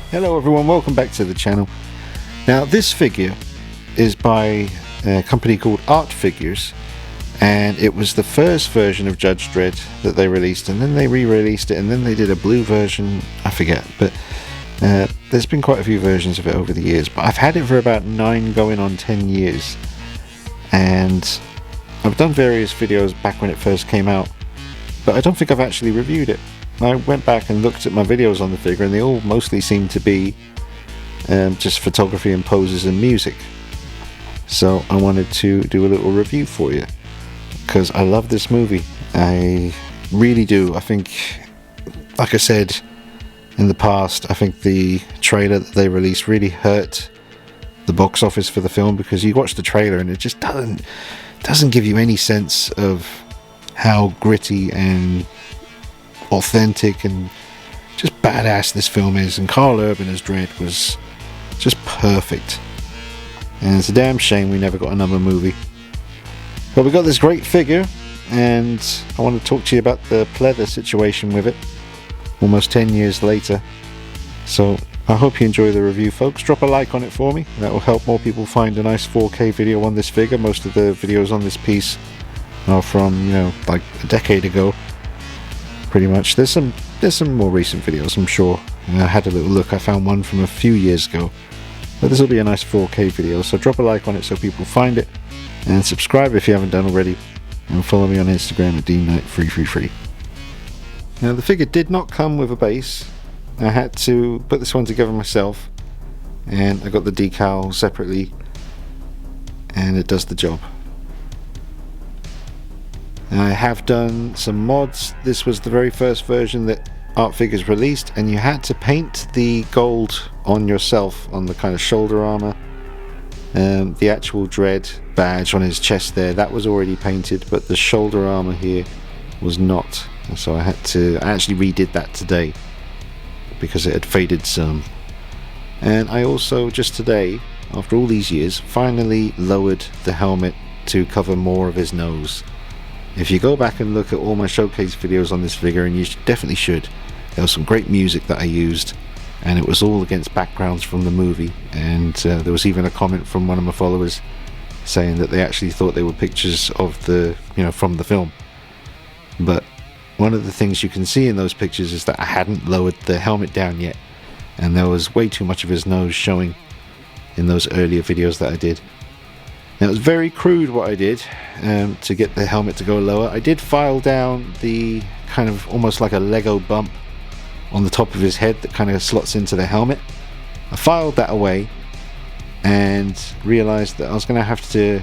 Hello everyone, welcome back to the channel. Now this figure is by a company called Art Figures, and it was the first version of Judge Dredd that they released, and then they re-released it, and then they did a blue version, I forget, but there's been quite a few versions of it over the years, but I've had it for about 9 going on 10 years, and I've done various videos back when it first came out, but I don't think I've actually reviewed it. I went back and looked at my videos on the figure, and they all mostly seem to be just photography and poses and music. So I wanted to do a little review for you, because I love this movie. I really do. I think, like I said in the past, I think the trailer that they released really hurt the box office for the film, because you watch the trailer and it just doesn't give you any sense of how gritty and authentic and just badass this film is, and Karl as Dredd was just perfect, and it's a damn shame we never got another movie. But we got this great figure, and I want to talk to you about the Pleather situation with it almost 10 years later. So I hope you enjoy the review, folks. Drop a like on it for me, that will help more people find a nice 4K video on this figure. Most of the videos on this piece are from, like a decade ago. Pretty much. There's some more recent videos, I'm sure. I had a little look. I found one from a few years ago, but this will be a nice 4K video, so drop a like on it so people find it, and subscribe if you haven't done already, and follow me on Instagram at DKnight333. Now the figure did not come with a base. I had to put this one together myself, and I got the decal separately, and it does the job. I have done some mods. This was the very first version that Art Figures released, and you had to paint the gold on yourself on the kind of shoulder armor. The actual Dredd badge on his chest there, that was already painted, but the shoulder armor here was not. So I actually redid that today because it had faded some. And I also just today, after all these years, finally lowered the helmet to cover more of his nose. If you go back and look at all my showcase videos on this figure, and you definitely should, there was some great music that I used, and it was all against backgrounds from the movie, and there was even a comment from one of my followers saying that they actually thought they were pictures of the, from the film. But one of the things you can see in those pictures is that I hadn't lowered the helmet down yet, and there was way too much of his nose showing in those earlier videos that I did. Now it was very crude what I did to get the helmet to go lower. I did file down the kind of almost like a Lego bump on the top of his head that kind of slots into the helmet. I filed that away and realized that I was going to have to,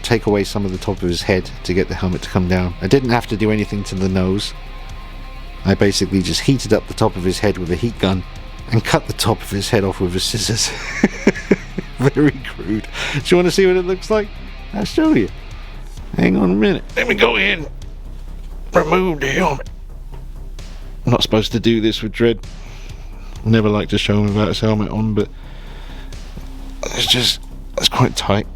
take away some of the top of his head to get the helmet to come down. I didn't have to do anything to the nose. I basically just heated up the top of his head with a heat gun and cut the top of his head off with a scissors. Very crude. Do you want to see what it looks like? I'll show you. Hang on a minute. Let me go in. Remove the helmet. I'm not supposed to do this with Dredd. Never like to show him without his helmet on, but it's quite tight.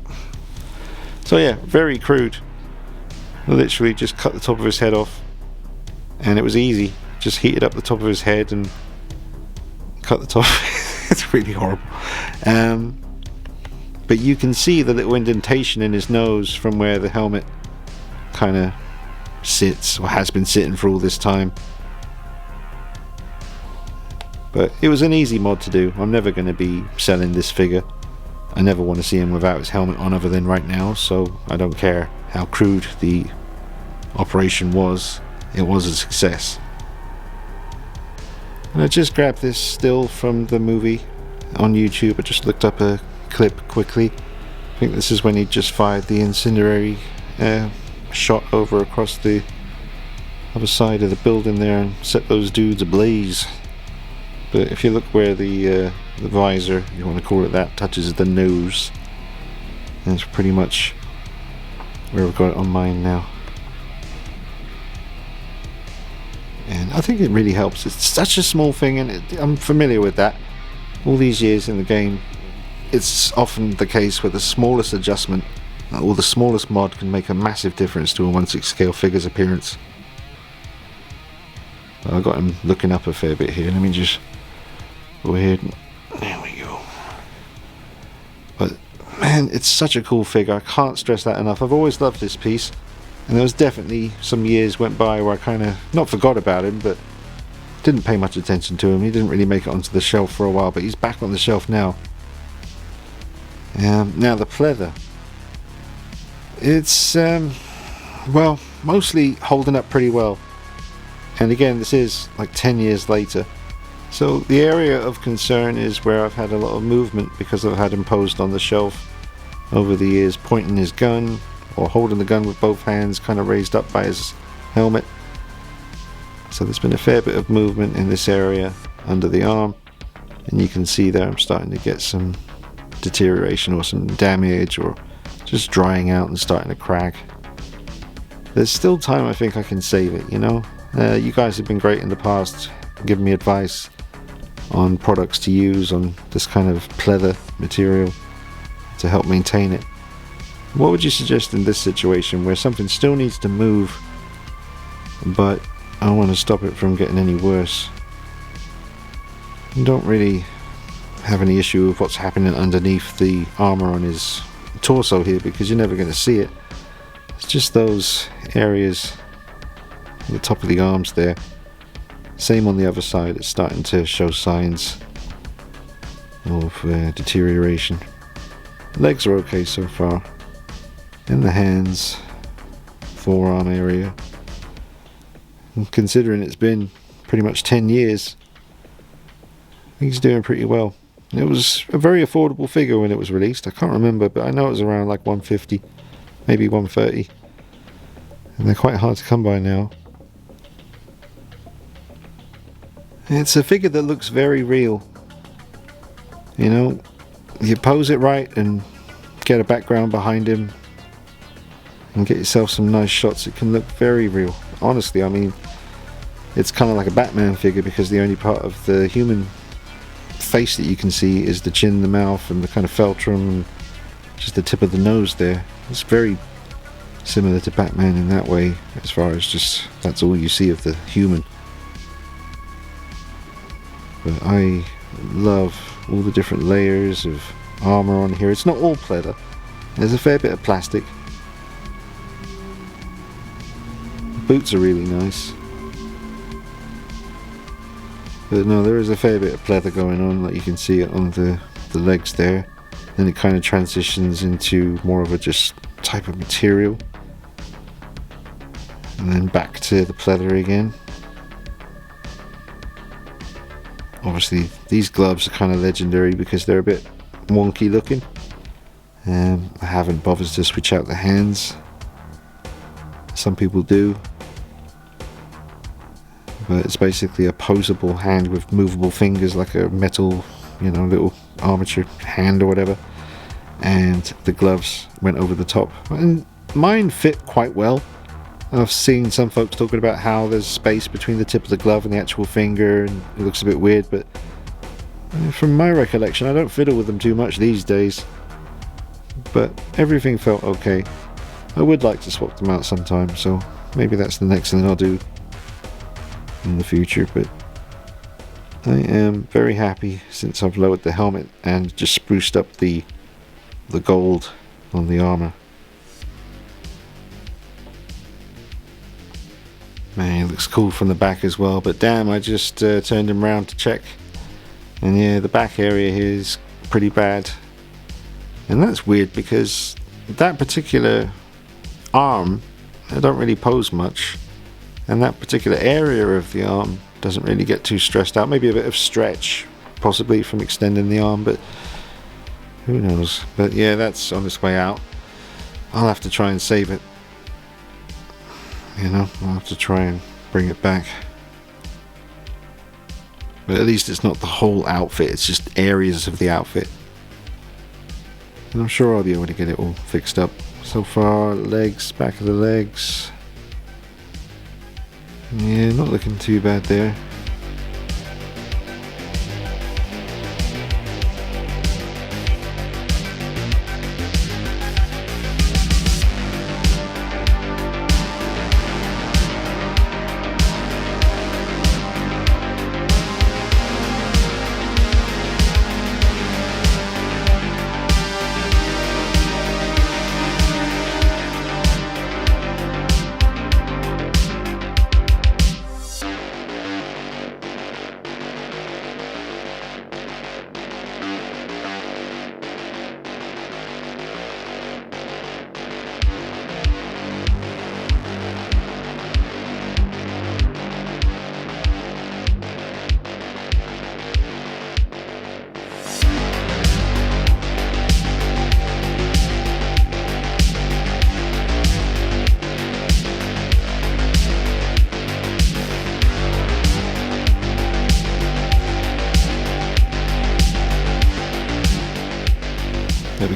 So yeah, very crude. I literally just cut the top of his head off, and it was easy. Just heated up the top of his head and cut the top. It's really horrible. But you can see the little indentation in his nose from where the helmet kind of sits, or has been sitting for all this time. But it was an easy mod to do. I'm never going to be selling this figure. I never want to see him without his helmet on other than right now, so I don't care how crude the operation was. It was a success. And I just grabbed this still from the movie on YouTube. I just looked up a clip quickly. I think this is when he just fired the incendiary shot over across the other side of the building there and set those dudes ablaze. But if you look where the visor, if you want to call it that, touches the nose, that's pretty much where I've got it on mine now. And I think it really helps. It's such a small thing, and I'm familiar with that. All these years in the game, it's often the case where the smallest adjustment or the smallest mod can make a massive difference to a 1/6 scale figure's appearance. I got him looking up a fair bit here. Let me just Go ahead. There we go. But man, it's such a cool figure. I can't stress that enough. I've always loved this piece. And there was definitely some years went by where I kind of, not forgot about him, but didn't pay much attention to him. He didn't really make it onto the shelf for a while, but he's back on the shelf now. Now the Pleather. It's, well, mostly holding up pretty well. And again, this is like 10 years later. So the area of concern is where I've had a lot of movement because I've had him posed on the shelf over the years, pointing his gun or holding the gun with both hands kind of raised up by his helmet. So there's been a fair bit of movement in this area under the arm, and you can see there I'm starting to get some deterioration or some damage or just drying out and starting to crack. There's still time. I think I can save it, you know. You guys have been great in the past, giving me advice on products to use on this kind of pleather material to help maintain it. What would you suggest in this situation where something still needs to move, but I want to stop it from getting any worse? I don't really have any issue with what's happening underneath the armor on his torso here because you're never going to see it. It's just those areas at the top of the arms there. Same on the other side, it's starting to show signs of deterioration. Legs are okay so far. And the hands, forearm area. And considering it's been pretty much 10 years, he's doing pretty well. It was a very affordable figure when it was released. I can't remember, but I know it was around like 150, maybe 130. And they're quite hard to come by now. It's a figure that looks very real. You know, you pose it right and get a background behind him and get yourself some nice shots, it can look very real. Honestly, I mean, it's kind of like a Batman figure because the only part of the human face that you can see is the chin, the mouth, and the kind of feltrum, and just the tip of the nose there. It's very similar to Batman in that way, as far as just that's all you see of the human. But I love all the different layers of armor on here. It's not all pleather. There's a fair bit of plastic. The boots are really nice. But no, there is a fair bit of pleather going on, like you can see it on the legs there. Then it kind of transitions into more of a just type of material. And then back to the pleather again. Obviously these gloves are kind of legendary because they're a bit wonky looking. I haven't bothered to switch out the hands. Some people do. But it's basically a posable hand with movable fingers, like a metal, you know, little armature hand or whatever. And the gloves went over the top. And mine fit quite well. I've seen some folks talking about how there's space between the tip of the glove and the actual finger, and it looks a bit weird, but from my recollection, I don't fiddle with them too much these days. But everything felt okay. I would like to swap them out sometime, so maybe that's the next thing I'll do in the future. But I am very happy since I've lowered the helmet and just spruced up the gold on the armor. Man, it looks cool from the back as well, but damn, I just turned him around to check, and yeah, the back area here is pretty bad. And that's weird because that particular arm, I don't really pose much, and that particular area of the arm doesn't really get too stressed out. Maybe a bit of stretch possibly from extending the arm, but who knows. But yeah, that's on its way out. I'll have to try and save it. You know, I'll have to try and bring it back. But at least it's not the whole outfit, it's just areas of the outfit. And I'm sure I'll be able to get it all fixed up. So far, legs, back of the legs. Yeah, not looking too bad there.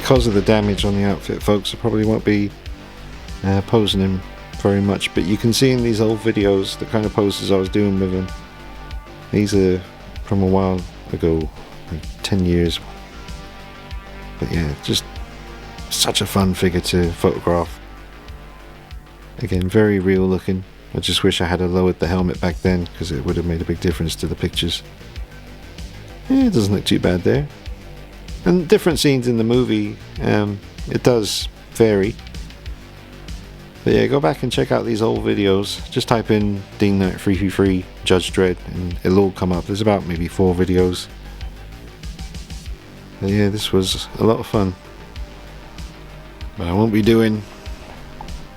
because of the damage on the outfit, folks, I probably won't be posing him very much, but you can see in these old videos the kind of poses I was doing with him. These are from a while ago, like 10 years. But yeah, just such a fun figure to photograph. Again, very real looking. I just wish I had lowered the helmet back then, because it would have made a big difference to the pictures. Yeah, it doesn't look too bad there. And different scenes in the movie, it does vary. But yeah, go back and check out these old videos. Just type in Dean Knight 333 Judge Dredd and it'll all come up. There's about maybe 4 videos. But yeah, this was a lot of fun. But I won't be doing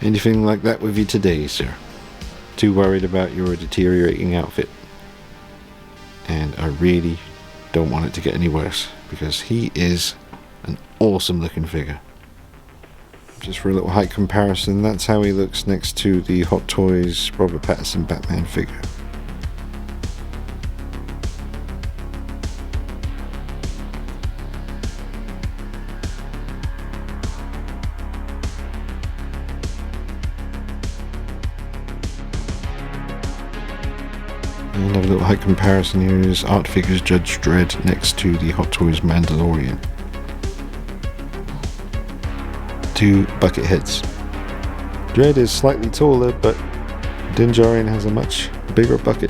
anything like that with you today, sir. Too worried about your deteriorating outfit. And I really don't want it to get any worse, because he is an awesome looking figure. Just for a little height comparison, that's how he looks next to the Hot Toys Robert Pattinson Batman figure. And have a little height comparison here is Art Figures Judge Dredd next to the Hot Toys Mandalorian. 2 bucket heads. Dredd is slightly taller, but Dinjarian has a much bigger bucket.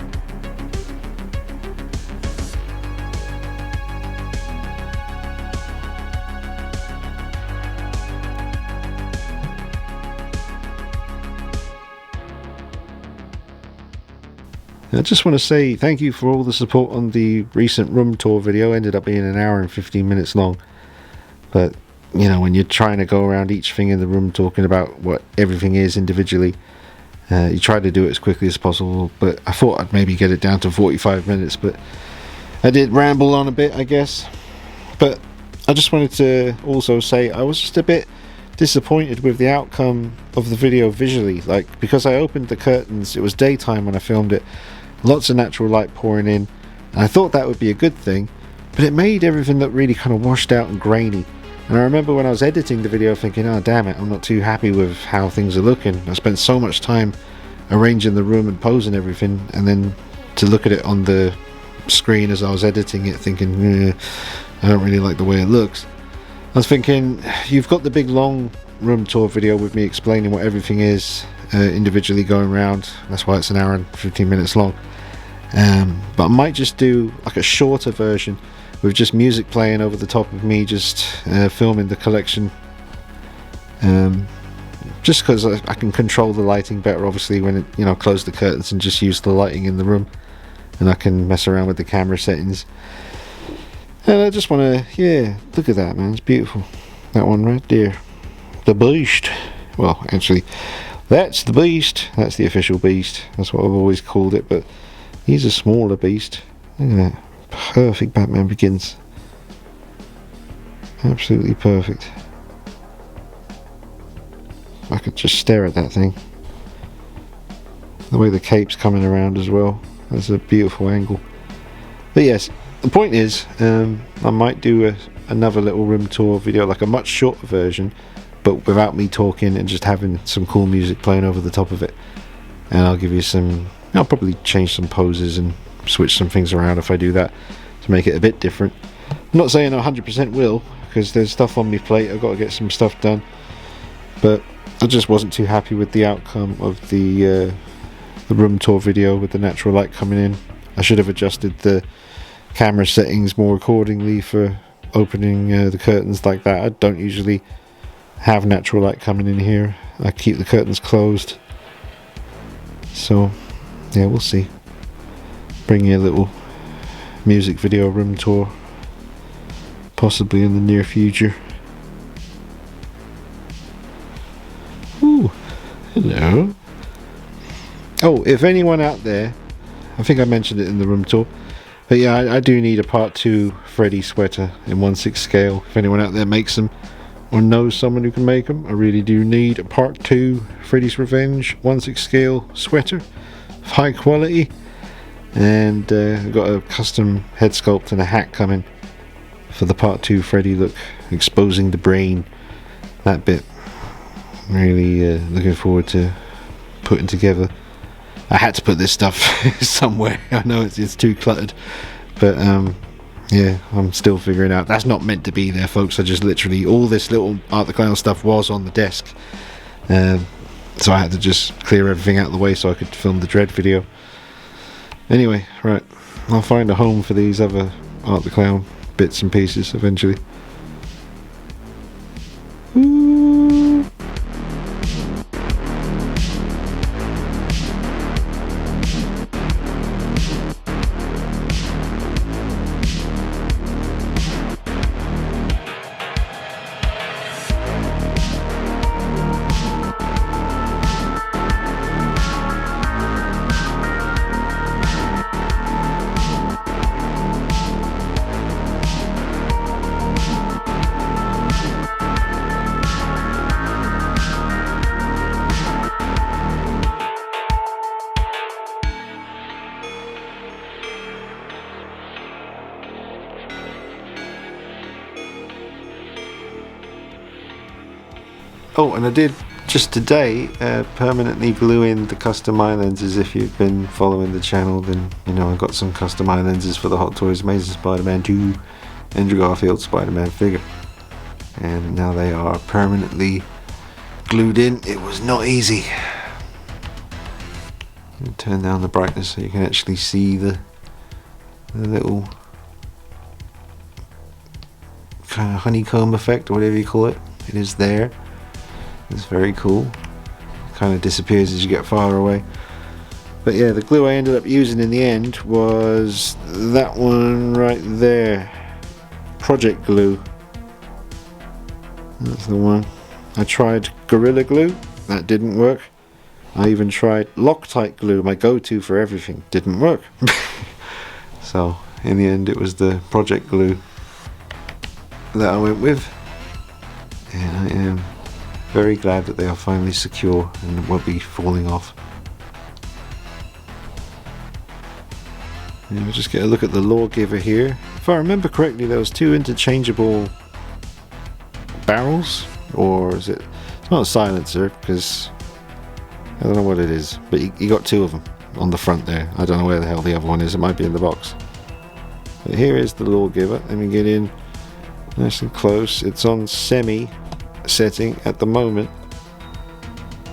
I just want to say thank you for all the support on the recent room tour video. Ended up being an hour and 15 minutes long, but you know, when you're trying to go around each thing in the room talking about what everything is individually, you try to do it as quickly as possible. But I thought I'd maybe get it down to 45 minutes, but I did ramble on a bit, I guess. But I just wanted to also say I was just a bit disappointed with the outcome of the video visually. Like, because I opened the curtains, it was daytime when I filmed it, lots of natural light pouring in, and I thought that would be a good thing, but it made everything look really kind of washed out and grainy. And I remember when I was editing the video thinking, oh damn it, I'm not too happy with how things are looking. I spent so much time arranging the room and posing everything, and then to look at it on the screen as I was editing it thinking, I don't really like the way it looks. I was thinking, you've got the big long room tour video with me explaining what everything is, individually going around. That's why it's an hour and 15 minutes long. But I might just do like a shorter version with just music playing over the top of me just filming the collection, just because I can control the lighting better, obviously, when it, you know, close the curtains and just use the lighting in the room, and I can mess around with the camera settings. And I just want to, yeah, look at that, man, it's beautiful, that one right there, the beast. Well, actually, that's the beast, that's the official beast, that's what I've always called it, but he's a smaller beast. Look at that. Perfect Batman Begins. Absolutely perfect. I could just stare at that thing. The way the cape's coming around as well. That's a beautiful angle. But yes, the point is, I might do another little room tour video, like a much shorter version, but without me talking and just having some cool music playing over the top of it. And I'll give you some, I'll probably change some poses and switch some things around if I do that to make it a bit different. I'm not saying I 100% will, because there's stuff on my plate, I've got to get some stuff done, but I just wasn't too happy with the outcome of the room tour video with the natural light coming in. I should have adjusted the camera settings more accordingly for opening the curtains like that. I don't usually have natural light coming in here, I keep the curtains closed. So yeah, we'll see. Bring you a little music video room tour possibly in the near future. Ooh, hello. Oh, if anyone out there, I think I mentioned it in the room tour, but yeah, I do need a part 2 Freddy sweater in 1/6 scale. If anyone out there makes them or knows someone who can make them, I really do need a part 2 Freddy's Revenge 1/6 scale sweater of high quality. And I've got a custom head sculpt and a hat coming for the part 2 Freddy look exposing the brain. That bit. Really looking forward to putting together. I had to put this stuff somewhere. I know it's too cluttered, but yeah, I'm still figuring out. That's not meant to be there, folks. I just literally, all this little Art the Clown stuff was on the desk, so I had to just clear everything out of the way so I could film the Dredd video. Anyway, right, I'll find a home for these other Art the Clown bits and pieces eventually. Ooh. Oh, and I did just today permanently glue in the custom eye lenses. If you've been following the channel, then you know I've got some custom eye lenses for the Hot Toys Amazing Spider-Man 2 Andrew Garfield Spider-Man figure, and now they are permanently glued in. It was not easy. Turn down the brightness so you can actually see the little kind of honeycomb effect, or whatever you call it. It is there. It's very cool. It kind of disappears as you get far away. But yeah, the glue I ended up using in the end was that one right there. Project glue. That's the one. I tried Gorilla Glue. That didn't work. I even tried Loctite glue, my go-to for everything. Didn't work. So in the end it was the Project glue that I went with. And I am very glad that they are finally secure and won't be falling off. And we'll just get a look at the Lawgiver here. If I remember correctly, there was 2 interchangeable barrels, or is it? It's not a silencer because I don't know what it is, but you got 2 of them on the front there. I don't know where the hell the other one is. It might be in the box. But here is the Lawgiver. Let me get in nice and close. It's on semi setting at the moment,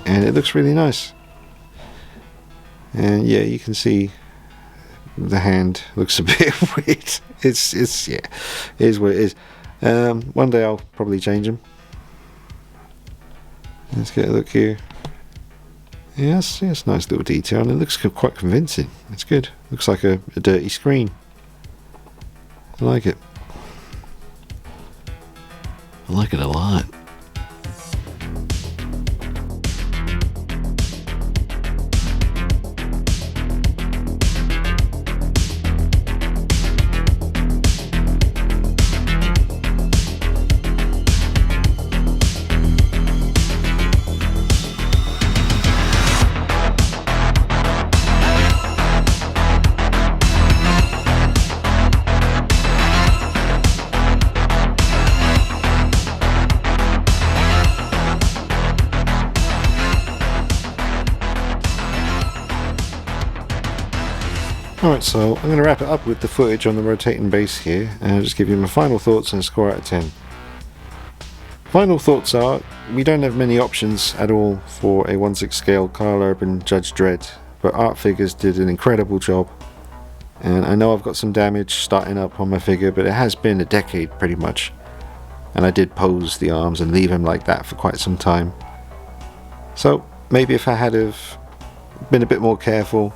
and it looks really nice. And yeah, you can see the hand looks a bit weird. It's yeah, it is what it is. One day I'll probably change them. Let's get a look here. Yes, it's nice little detail, and it looks quite convincing. It's good. Looks like a dirty screen. I like it. I like it a lot. Alright, so I'm going to wrap it up with the footage on the rotating base here, and I'll just give you my final thoughts and a score out of 10. Final thoughts are, we don't have many options at all for a 1/6 scale Karl Urban Judge Dredd, but Art Figures did an incredible job. And I know I've got some damage starting up on my figure, but it has been a decade pretty much. And I did pose the arms and leave him like that for quite some time. So maybe if I had have been a bit more careful,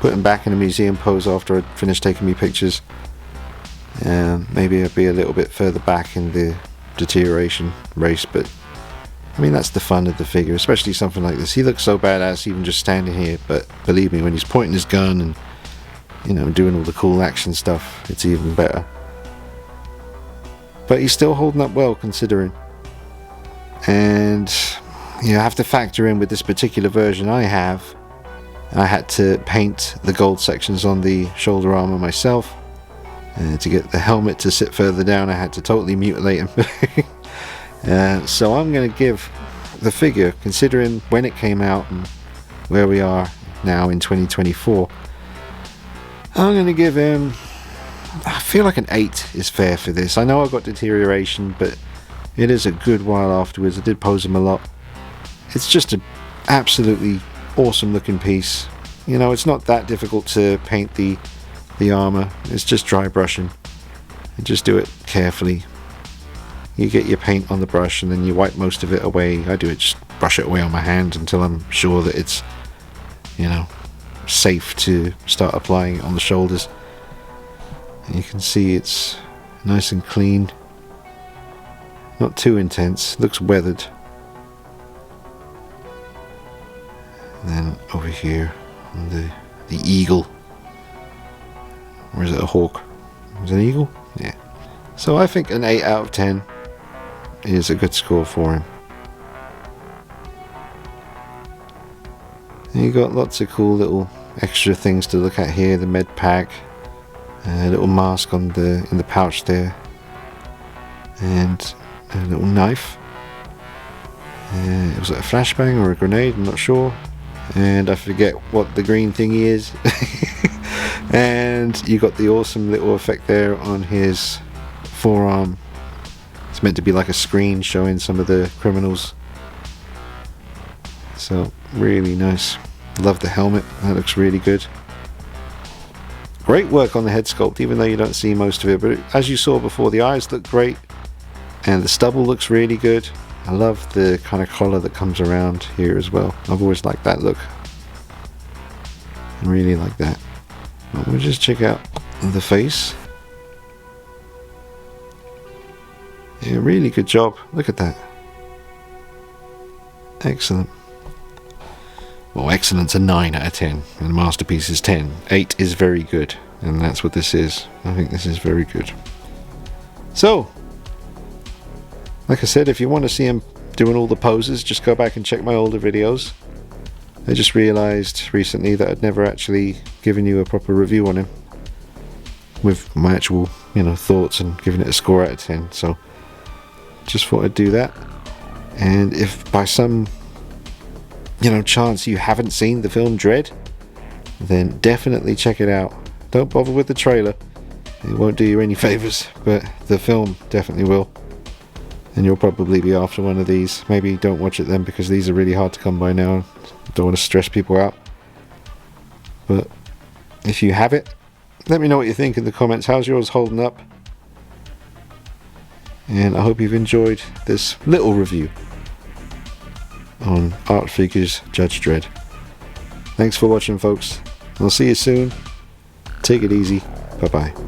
put him back in a museum pose after I'd finished taking me pictures, maybe I'd be a little bit further back in the deterioration race. But I mean, that's the fun of the figure, especially something like this. He looks so badass even just standing here, but believe me, when he's pointing his gun and, you know, doing all the cool action stuff, it's even better. But he's still holding up well considering. And you have to factor in with this particular version I had to paint the gold sections on the shoulder armor myself, To get the helmet to sit further down, I had to totally mutilate him. So I'm going to give the figure, considering when it came out and where we are now in 2024, I'm going to give him, I feel like an 8 is fair for this. I know I got deterioration, but it is a good while afterwards. I did pose him a lot. It's just an absolutely awesome looking piece. You know, it's not that difficult to paint the armor. It's just dry brushing, and just do it carefully. You get your paint on the brush and then you wipe most of it away. I do it, just brush it away on my hand until I'm sure that it's, you know, safe to start applying it on the shoulders. And you can see it's nice and clean, not too intense, looks weathered. And then over here on the eagle, or is it a hawk? Is it an eagle? Yeah. So I think an 8 out of 10 is a good score for him. And you got lots of cool little extra things to look at here. The med pack, a little mask on in the pouch there, and a little knife. Was it a flashbang or a grenade? I'm not sure. And I forget what the green thingy is. And you got the awesome little effect there on his forearm. It's meant to be like a screen showing some of the criminals. So really nice. Love the helmet, that looks really good. Great work on the head sculpt, even though you don't see most of it, but as you saw before, the eyes look great and the stubble looks really good. I love the kind of collar that comes around here as well. I've always liked that look. I really like that. Well, we'll just check out the face. Yeah, really good job. Look at that. Excellent. Well, excellent's a 9 out of 10, and masterpiece is 10. 8 is very good, and that's what this is. I think this is very good. So, like I said, if you want to see him doing all the poses, just go back and check my older videos. I just realised recently that I'd never actually given you a proper review on him with my actual, you know, thoughts and giving it a score out of 10. So just thought I'd do that. And if by some, you know, chance you haven't seen the film Dredd, then definitely check it out. Don't bother with the trailer, it won't do you any favours, but the film definitely will. And you'll probably be after one of these. Maybe don't watch it then, because these are really hard to come by now. Don't want to stress people out. But if you have it, let me know what you think in the comments. How's yours holding up? And I hope you've enjoyed this little review on Art Figures Judge Dredd. Thanks for watching, folks. I'll see you soon. Take it easy. Bye bye.